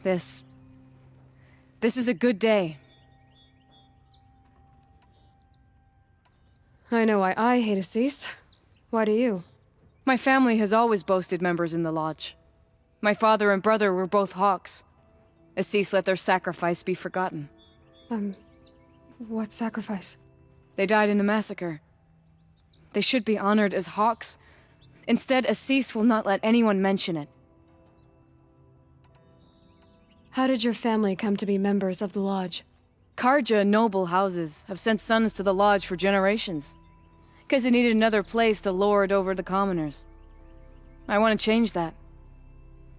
This is a good day. I know why I hate Assis. Why do you? My family has always boasted members in the lodge. My father and brother were both hawks. Assis let their sacrifice be forgotten. What sacrifice? They died in a massacre. They should be honored as hawks. Instead, Assis will not let anyone mention it. How did your family come to be members of the lodge? Karja noble houses have sent sons to the lodge for generations, because they needed another place to lord over the commoners. I want to change that.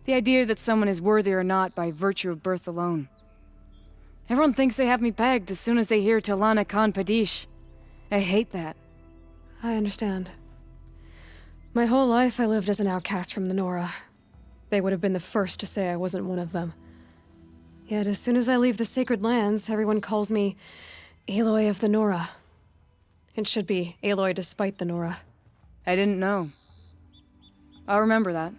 The idea that someone is worthy or not by virtue of birth alone. Everyone thinks they have me pegged as soon as they hear Talana Khan Padish. I hate that. I understand. My whole life I lived as an outcast from the Nora. They would have been the first to say I wasn't one of them. Yet as soon as I leave the sacred lands, everyone calls me Aloy of the Nora. It should be Aloy despite the Nora. I didn't know. I'll remember that.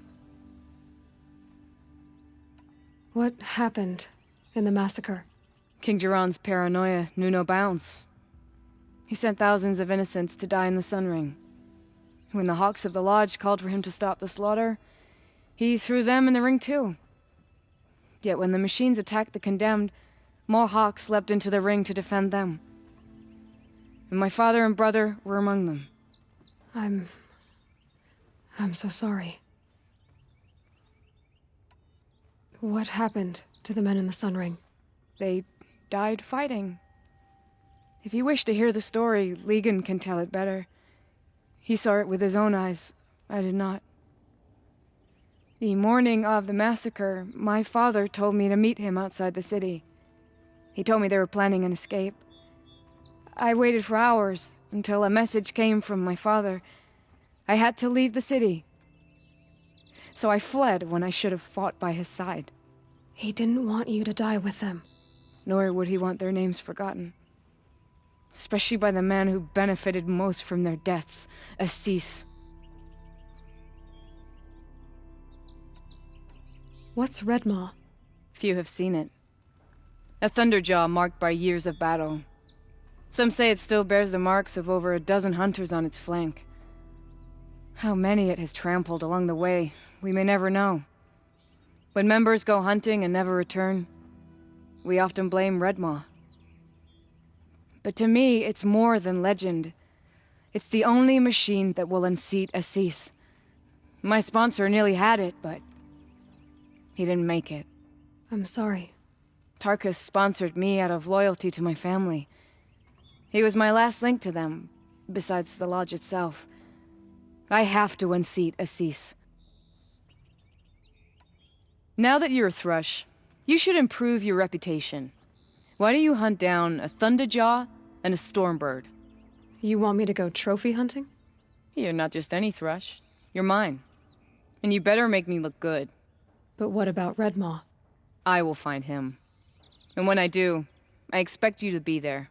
What happened in the massacre? King Jiran's paranoia knew no bounds. He sent thousands of innocents to die in the Sun Ring. When the Hawks of the Lodge called for him to stop the slaughter, he threw them in the ring too. Yet when the machines attacked the condemned, more Hawks leapt into the ring to defend them. And my father and brother were among them. I'm so sorry. What happened to the men in the Sun Ring? They died fighting. If you wish to hear the story, Legan can tell it better. He saw it with his own eyes. I did not. The morning of the massacre, my father told me to meet him outside the city. He told me they were planning an escape. I waited for hours until a message came from my father. I had to leave the city. So I fled when I should have fought by his side. He didn't want you to die with them. Nor would he want their names forgotten. Especially by the man who benefited most from their deaths, Assis. What's Redmaw? Few have seen it. A thunderjaw marked by years of battle. Some say it still bears the marks of over a dozen hunters on its flank. How many it has trampled along the way, we may never know. When members go hunting and never return, we often blame Redmaw. But to me, it's more than legend. It's the only machine that will unseat Assis. My sponsor nearly had it, but he didn't make it. I'm sorry. Tarkus sponsored me out of loyalty to my family. He was my last link to them, besides the lodge itself. I have to unseat Assis. Now that you're a thrush, you should improve your reputation. Why don't you hunt down a thunderjaw and a stormbird? You want me to go trophy hunting? You're not just any thrush. You're mine. And you better make me look good. But what about Redmaw? I will find him. And when I do, I expect you to be there.